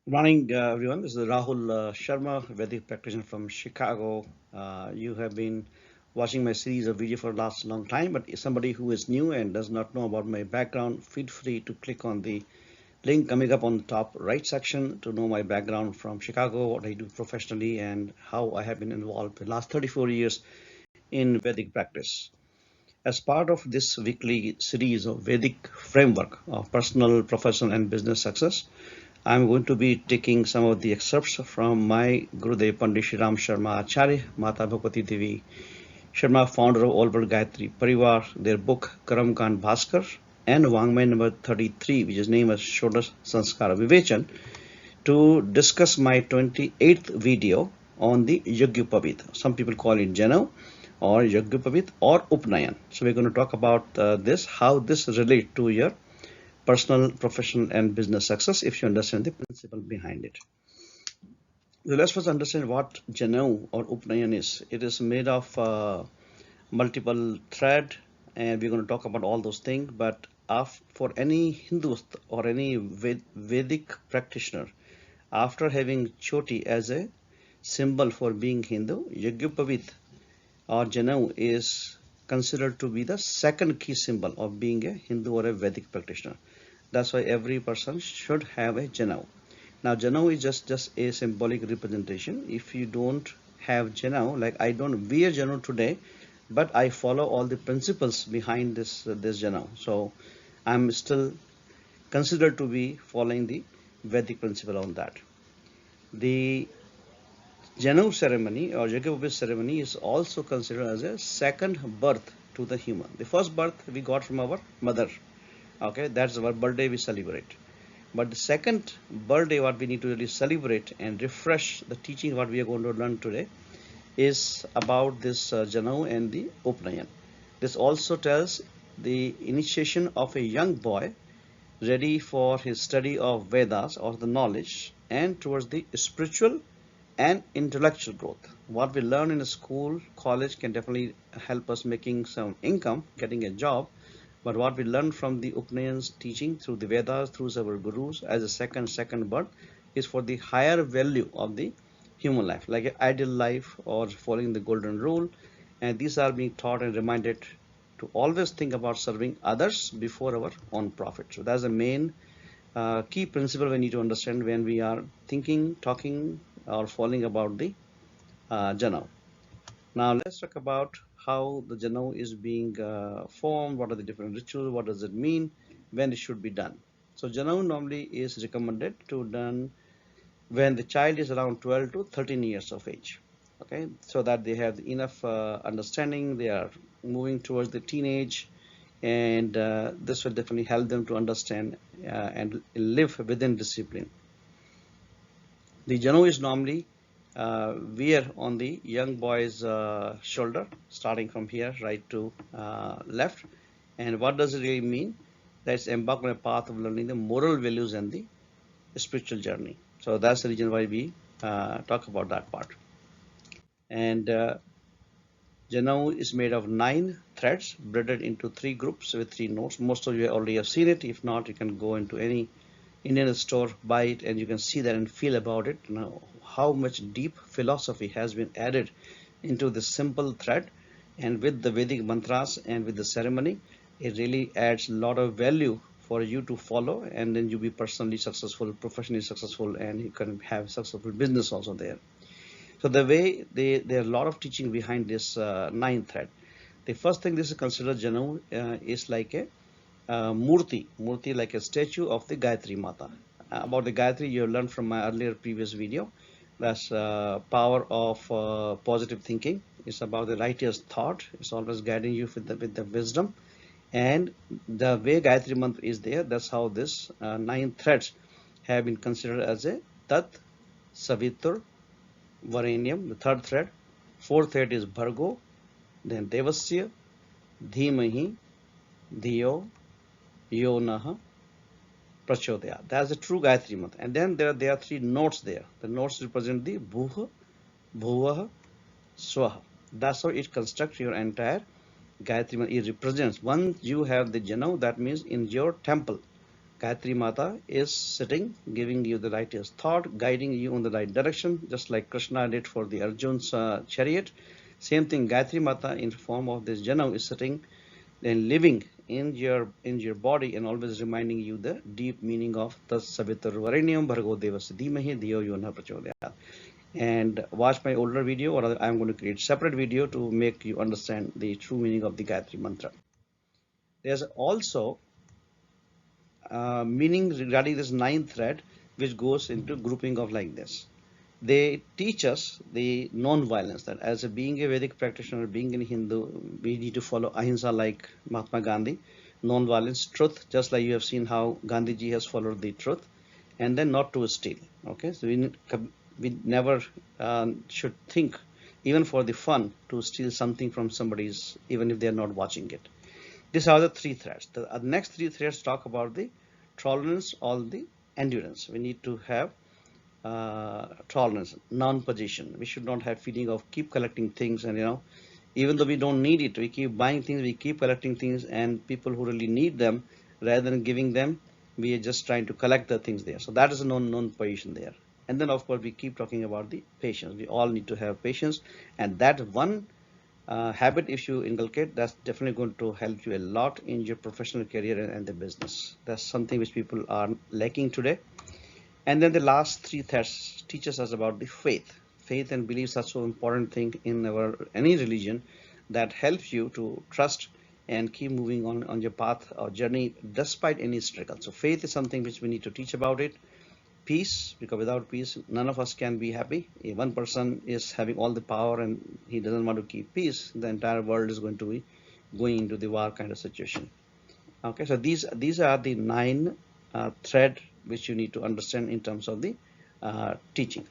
Good morning, everyone. This is Rahul Sharma, Vedic practitioner from Chicago. You have been watching my series of videos for the last long time, but if somebody who is new and does not know about my background, feel free to click on the link coming up on the top right section to know my background from Chicago, what I do professionally, and how I have been involved for the last 34 years in Vedic practice. As part of this weekly series of Vedic framework of personal, professional, and business success, I'm going to be taking some of the excerpts from my Gurudev Pandit Shriram Sharma Acharya, Mata Bhagavati Devi Sharma, founder of All World Gayatri Parivar, their book Karam Kand Bhaskar, and Wangmay number 33, which is named as Shodas Sanskara Vivechan, to discuss my 28th video on the Yaghyopawit. Some people call it Janeu or Yaghyopawit or Upnayan. So we're going to talk about how this relates to your personal, professional, and business success if you understand the principle behind it. So let's first understand what Janeu or Upnayan is. It is made of multiple thread, and we're going to talk about all those things. But for any Hindu or any Vedic practitioner, after having Choti as a symbol for being Hindu, Yaghyopawit or Janeu is considered to be the second key symbol of being a Hindu or a Vedic practitioner. That's why every person should have a Janeu. Now, Janeu is just a symbolic representation. If you don't have Janeu, like I don't wear Janeu today, but I follow all the principles behind this Janeu. So I'm still considered to be following the Vedic principle on that. The Janeu ceremony or Yaghyopawit ceremony is also considered as a second birth to the human. The first birth we got from our mother. Okay, that's our birthday we celebrate. But the second birthday, what we need to really celebrate and refresh the teaching what we are going to learn today is about this Janeu and the Upnayan. This also tells the initiation of a young boy ready for his study of Vedas or the knowledge and towards the spiritual and intellectual growth. What we learn in a school, college can definitely help us making some income, getting a job. But what we learn from the Upanayan's teaching through the Vedas, through our gurus as a second birth is for the higher value of the human life, like an ideal life or following the golden rule. And these are being taught and reminded to always think about serving others before our own profit. So that's the main key principle we need to understand when we are thinking, talking, or following about the Janeu. Now let's talk about how the Janeu is being formed, what are the different rituals, what does it mean, when it should be done. So Janeu normally is recommended to done when the child is around 12 to 13 years of age. Okay, so that they have enough understanding, they are moving towards the teenage, and this will definitely help them to understand and live within discipline. The Janeu is normally wear on the young boy's shoulder, starting from here right to left. And what does it really mean? That's embark on a path of learning the moral values and the spiritual journey. So that's the reason why we talk about that part. And Janeu is made of 9 threads braided into 3 groups with 3 knots. Most of you already have seen it. If not, you can go into any Indian store, buy it, and you can see that and feel about it. Now, how much deep philosophy has been added into this simple thread, and with the Vedic mantras and with the ceremony, it really adds a lot of value for you to follow, and then you be personally successful, professionally successful, and you can have successful business also there. So the way there are a lot of teaching behind this 9 thread. The first thing this is considered Janeu is like a murti like a statue of the Gayatri Mata. About the Gayatri, you have learned from my earlier previous video. That's power of positive thinking. It's about the righteous thought. It's always guiding you with the wisdom. And the way Gayatri Mantra is there, that's how this 9 threads have been considered as a Tat, Savitur, Varenyam, the third thread. Fourth thread is Bhargo, then Devasya, Dhimahi, Dhiyo, Yonaha, Prachodaya. That's the true Gayatri Mantra. And then there are 3 notes there. The notes represent the Bhuha, Bhuvaha, Swaha. That's how it constructs your entire Gayatri Mantra. It represents, once you have the Janeu, that means in your temple, Gayatri Mata is sitting, giving you the righteous thought, guiding you in the right direction, just like Krishna did for the Arjun's chariot. Same thing, Gayatri Mata in form of this Janeu is sitting and living in your body and always reminding you the deep meaning of Tas Savitar Varenyam Bhargo Devasya Dhimahi Dhiyo Yo Na Prachodayat. And watch my older video, or I'm going to create separate video to make you understand the true meaning of the Gayatri Mantra. There's also meaning regarding this ninth thread, which goes into grouping of like this. They teach us the non-violence, that as a being a Vedic practitioner, being a Hindu, we need to follow ahimsa like Mahatma Gandhi, non-violence, truth, just like you have seen how Gandhiji has followed the truth, and then not to steal. Okay, so we never should think, even for the fun, to steal something from somebody's, even if they are not watching it. These are the three threads. The next three threads talk about the tolerance or the endurance. We need to have tolerance, non-possession. We should not have feeling of keep collecting things, and even though we don't need it, we keep buying things, we keep collecting things, and people who really need them, rather than giving them, we are just trying to collect the things there. So that is a non-position there. And then of course we keep talking about the patience. We all need to have patience, and that one habit, if you inculcate, that's definitely going to help you a lot in your professional career and the business. That's something which people are lacking today. And then the last three threads teaches us about the faith. Faith and beliefs are so important thing in any religion, that helps you to trust and keep moving on your path or journey despite any struggle. So faith is something which we need to teach about it. Peace, because without peace, none of us can be happy. If one person is having all the power and he doesn't want to keep peace, the entire world is going to be going into the war kind of situation. Okay, so these are the nine thread which you need to understand in terms of the teaching.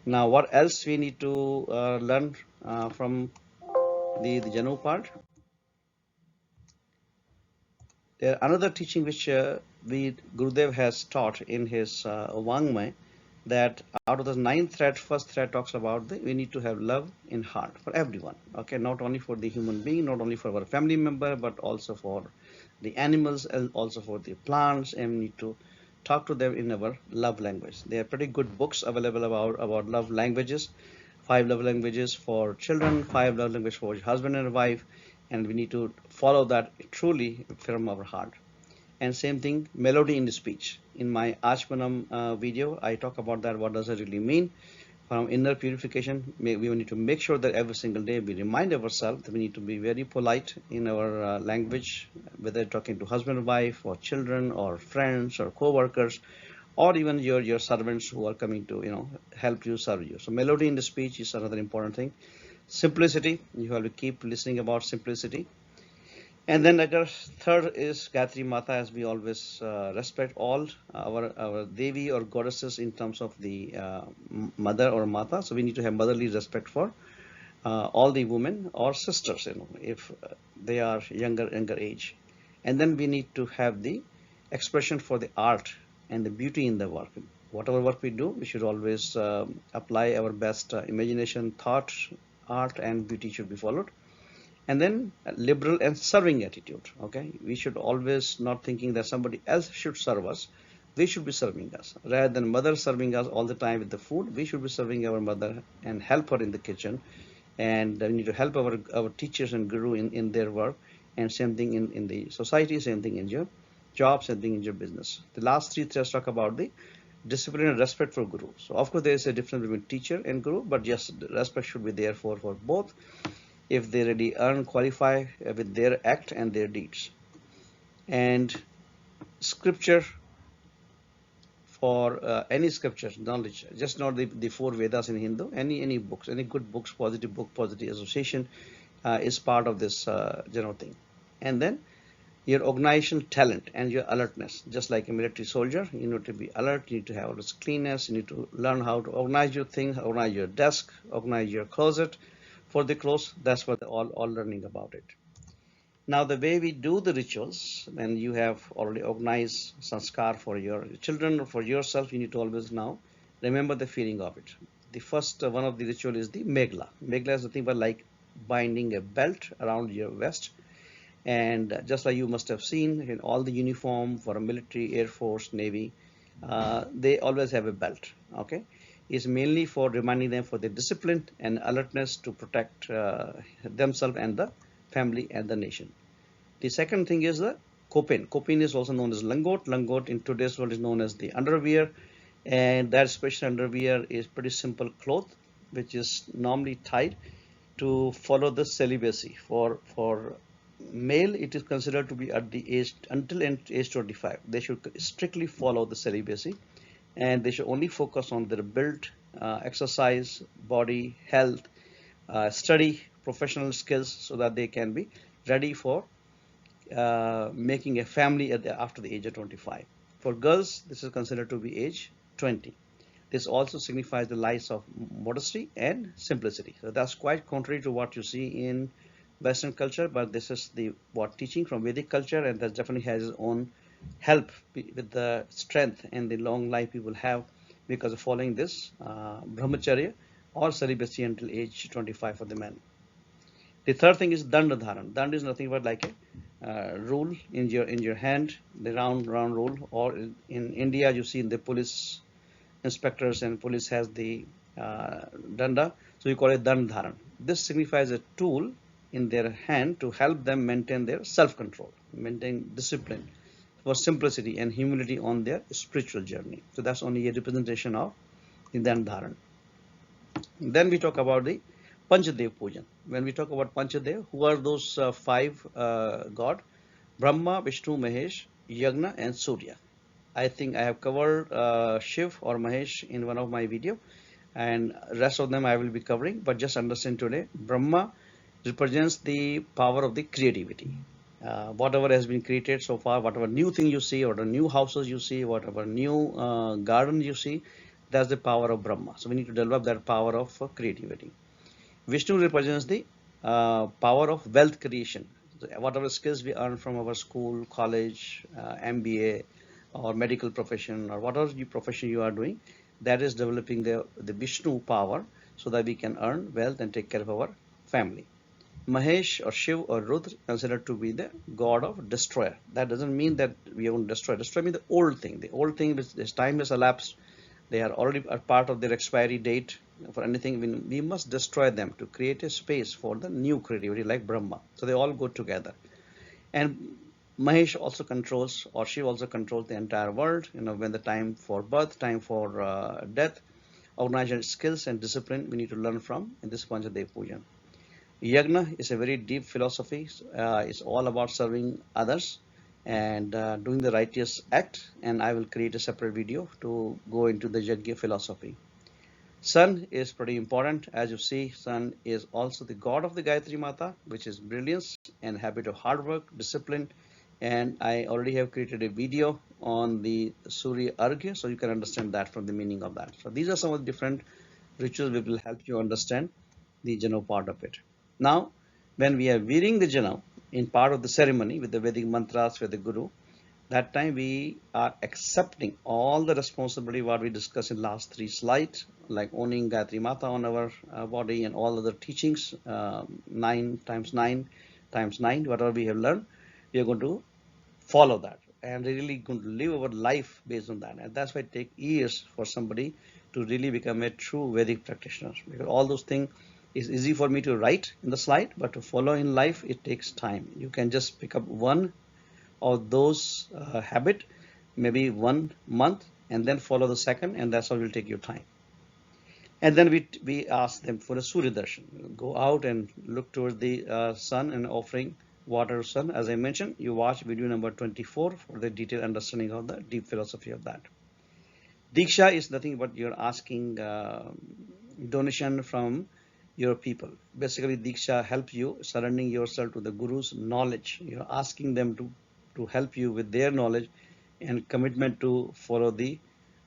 Now, what else we need to learn from the Janeu part? There another teaching which Gurudev has taught in his Wangmay, that out of the nine thread, first thread talks about we need to have love in heart for everyone. Okay, not only for the human being, not only for our family member, but also for the animals and also for the plants, and we need to talk to them in our love language. There are pretty good books available about love languages, 5 love languages for children, 5 love languages for husband and wife, and we need to follow that truly from our heart. And same thing, melody in the speech. In my Achmanam video, I talk about that, what does it really mean. From inner purification, we need to make sure that every single day we remind ourselves that we need to be very polite in our language, whether talking to husband or wife or children or friends or co-workers, or even your servants who are coming to help you, serve you. So melody in the speech is another important thing. Simplicity, you have to keep listening about simplicity. And then the third is Gayatri Mata, as we always respect all our Devi or goddesses in terms of the mother or Mata. So we need to have motherly respect for all the women or sisters, if they are younger age. And then we need to have the expression for the art and the beauty in the work. Whatever work we do, we should always apply our best imagination, thought, art, and beauty should be followed. And then liberal and serving attitude. Okay, we should always not thinking that somebody else should serve us. We should be serving us, rather than mother serving us all the time with the food. We should be serving our mother and help her in the kitchen, and we need to help our teachers and guru in their work. And same thing in the society, same thing in your job, same thing in your business. The last three threads talk about the discipline and respect for guru. So of course there is a difference between teacher and guru, but yes, respect should be there for both, if they really qualify with their act and their deeds. And scripture, for any scripture knowledge, just not the four Vedas in Hindu, any books, any good books, positive book, positive association is part of this general thing. And then your organizational talent and your alertness, just like a military soldier, you need to be alert, you need to have all this cleanness, you need to learn how to organize your things, organize your desk, organize your closet for the clothes. That's what all learning about it. Now the way we do the rituals, when you have already organized sanskar for your children or for yourself, you need to always now remember the feeling of it. The first one of the ritual is the megla. Megla is nothing but like binding a belt around your waist, And just like you must have seen in all the uniform for a military, Air Force, Navy, they always have a belt. Okay, is mainly for reminding them for their discipline and alertness to protect themselves and the family and the nation. The second thing is the kopin. Kopin is also known as langot. Langot in today's world is known as the underwear, and that special underwear is pretty simple cloth, which is normally tied to follow the celibacy. For male, it is considered to be at the age until age 25. They should strictly follow the celibacy, and they should only focus on their build, exercise, body, health, study, professional skills, so that they can be ready for making a family after the age of 25. For girls, this is considered to be age 20. This also signifies the lives of modesty and simplicity. So that's quite contrary to what you see in Western culture, but this is the what teaching from Vedic culture, and that definitely has its own help with the strength and the long life people have because of following this brahmacharya or celibacy until age 25 for the men. The third thing is danda dharan. Dand is nothing but like a rule in your hand, the round rule. Or in India, you see in the police inspectors and police has the danda, so you call it dand dharan. This signifies a tool in their hand to help them maintain their self-control, maintain discipline, for simplicity and humility on their spiritual journey. So that's only a representation of the dand dharan. Then we talk about the Panchadev Pujan. When we talk about Panchadev, who are those five god? Brahma, Vishnu, Mahesh, Yagna, and Surya. I think I have covered Shiv or Mahesh in one of my video, and rest of them I will be covering. But just understand today, Brahma represents the power of the creativity. Whatever has been created so far, whatever new thing you see, or the new houses you see, whatever new garden you see, that's the power of Brahma. So we need to develop that power of creativity. Vishnu represents the power of wealth creation. So whatever skills we earn from our school, college, MBA, or medical profession, or whatever profession you are doing, that is developing the Vishnu power so that we can earn wealth and take care of our family. Mahesh or Shiv or Rudra considered to be the god of destroyer. That doesn't mean that we won't destroy. Destroy means the old thing. The old thing, which this time has elapsed, they are already a part of their expiry date. For anything, we must destroy them to create a space for the new creativity like Brahma. So they all go together. And Mahesh also controls, or Shiv also controls the entire world. When the time for birth, time for death, organization skills and discipline we need to learn from in this Panchadev Pujan. Yagna is a very deep philosophy. It's all about serving others and doing the righteous act. And I will create a separate video to go into the Yagya philosophy. Sun is pretty important. As you see, Sun is also the god of the Gayatri Mata, which is brilliance and habit of hard work, discipline. And I already have created a video on the Surya Arghya, so you can understand that from the meaning of that. So these are some of the different rituals which will help you understand the Janeu part of it. Now, when we are wearing the Janeu in part of the ceremony with the Vedic mantras with the Guru, that time we are accepting all the responsibility what we discussed in last 3 slides, like owning Gayatri Mata on our body and all other teachings, 9 times 9 times 9, whatever we have learned, we are going to follow that and really going to live our life based on that. And that's why it takes years for somebody to really become a true Vedic practitioner, because all those things is easy for me to write in the slide, but to follow in life, it takes time. You can just pick up one of those habit, maybe 1 month, and then follow the second, and that's how it will take your time. And then we ask them for a Surya Darshan. Go out and look towards the sun and offering water sun. As I mentioned, you watch video number 24 for the detailed understanding of the deep philosophy of that. Diksha is nothing but you're asking donation from your people. Basically, Diksha helps you surrendering yourself to the Guru's knowledge. You're asking them to help you with their knowledge and commitment to follow the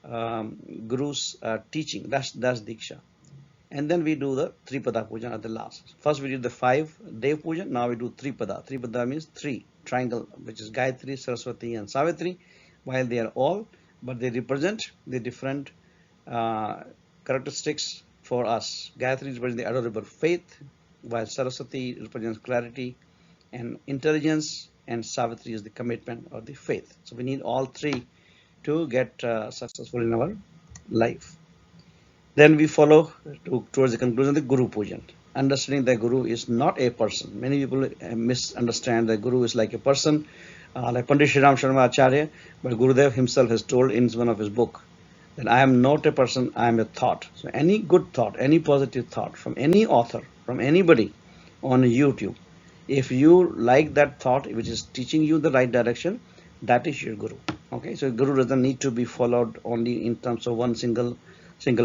Guru's teaching. That's Diksha. And then we do the Tripada Pujan at the last. First we did the 5-day Pujan. Now we do Tripada. Tripada means 3 triangle, which is Gayatri, Saraswati, and Savitri. While they are all, but they represent the different characteristics for us. Gayatri represents the adorable faith, while Saraswati represents clarity, and intelligence, and Savitri is the commitment or the faith. So we need all three to get successful in our life. Then we follow towards the conclusion the Guru Pujan. Understanding that Guru is not a person. Many people misunderstand that Guru is like a person, like Pandit Shriram Sharma Acharya, but Gurudev himself has told in one of his book that I am not a person, I am a thought. So any good thought, any positive thought from any author, from anybody on YouTube, if you like that thought which is teaching you the right direction, that is your Guru. Okay, so Guru doesn't need to be followed only in terms of one single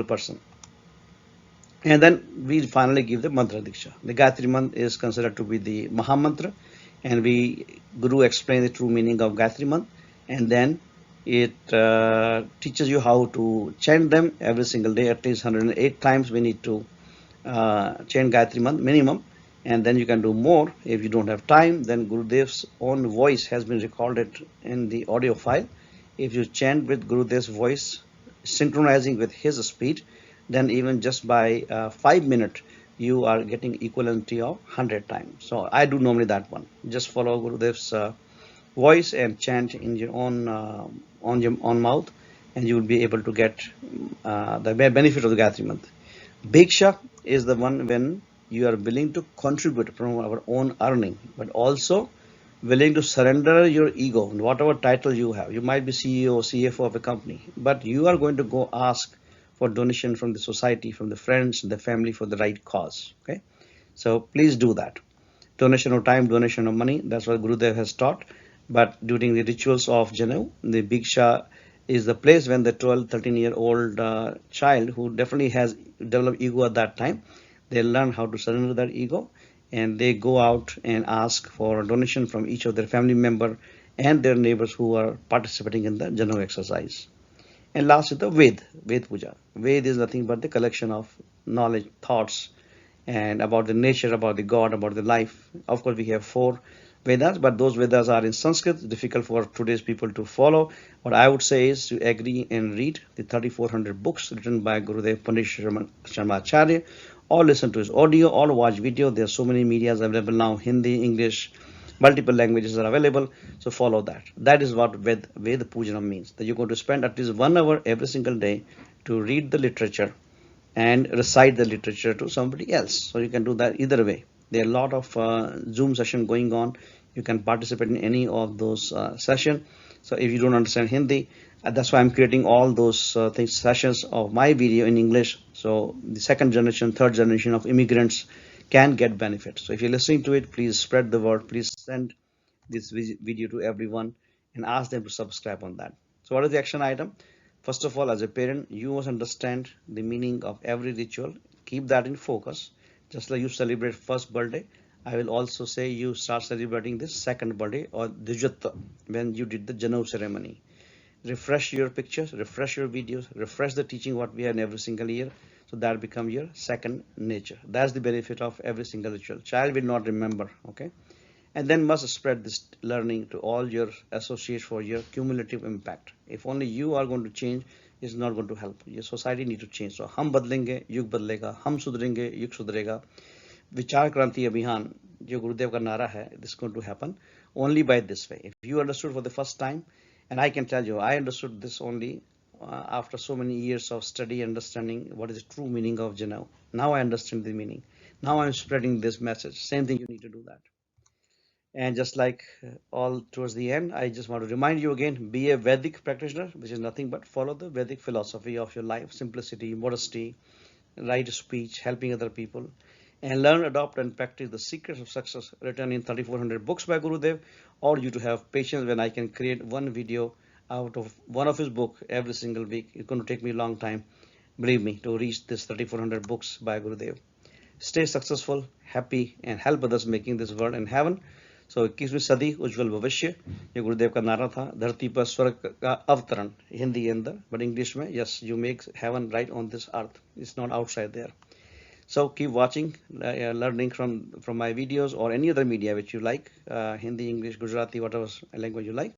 person. And then we finally give the mantra diksha. The Gayatri mantra is considered to be the Maha mantra, and Guru explains the true meaning of Gayatri mantra, and then it teaches you how to chant them every single day, at least 108 times. We need to chant Gayatri mantra minimum, and then you can do more. If you don't have time, then Gurudev's own voice has been recorded in the audio file. If you chant with Gurudev's voice, synchronizing with his speed, then even just by 5 minutes, you are getting equivalency of 100 times. So I do normally that one. Just follow Gurudev's voice and chant in your own on your own mouth, and you will be able to get the benefit of the Gayatri mantra. Bhiksha is the one when you are willing to contribute from our own earning, but also willing to surrender your ego, whatever title you have. You might be CEO, CFO of a company, but you are going to go ask for donation from the society, from the friends, the family for the right cause. Okay, so please do that. Donation of time, donation of money. That's what Gurudev has taught. But during the rituals of Janeu, the Bhiksha is the place when the 12, 13-year-old child who definitely has developed ego at that time, they learn how to surrender their ego, and they go out and ask for a donation from each of their family member and their neighbors who are participating in the Janeu exercise. And last is the Ved Puja. Ved is nothing but the collection of knowledge, thoughts, and about the nature, about the God, about the life. Of course, we have 4 Vedas, but those Vedas are in Sanskrit. It's difficult for today's people to follow. What I would say is to agree and read the 3,400 books written by Gurudev Pandit Sharma Acharya, or listen to his audio, or watch video. There are so many medias available now, Hindi, English, multiple languages are available. So follow that. That is what Ved Pujanam means, that you're going to spend at least 1 hour every single day to read the literature and recite the literature to somebody else. So you can do that either way. There are a lot of Zoom session going on. You can participate in any of those sessions. So if you don't understand Hindi, that's why I'm creating all those sessions of my video in English. So the second generation, third generation of immigrants can get benefit. So if you're listening to it, please spread the word. Please send this video to everyone and ask them to subscribe on that. So what is the action item? First of all, as a parent, you must understand the meaning of every ritual. Keep that in focus. Just like you celebrate first birthday, I will also say you start celebrating this second birthday or Dijutta when you did the Janeu ceremony. Refresh your pictures, refresh your videos, refresh the teaching what we have in every single year. So that become your second nature. That's the benefit of every single ritual. Child will not remember, okay? And then must spread this learning to all your associates for your cumulative impact. If only you are going to change, it's not going to help. Your society need to change. So हम बदलेंगे युग बदलेगा, हम सुधरेंगे युग सुधरेगा. विचार क्रांति अभियान जो गुरुदेव का नारा है, this is going to happen only by this way. If you understood for the first time, and I can tell you, I understood this only after so many years of study, understanding what is the true meaning of Janeu. Now I understand the meaning. Now I'm spreading this message. Same thing, you need to do that. And just like all towards the end, I just want to remind you again, be a Vedic practitioner, which is nothing but follow the Vedic philosophy of your life, simplicity, modesty, right speech, helping other people, and learn, adopt, and practice the secrets of success written in 3,400 books by Gurudev, or you to have patience when I can create one video out of one of his book every single week. It's going to take me a long time, believe me, to reach this 3,400 books by Gurudev. Stay successful, happy, and help others making this world and heaven. So 21वीं सदी उज्जवल भविष्य, ये गुरुदेव का नारा था. धरती पर स्वर्ग का अवतरण, हिंदी के अंदर, but English में, yes, you make heaven right on this earth. It's not outside there. So keep watching, learning from my videos or any other media which you like, Hindi, English, Gujarati, whatever language you like.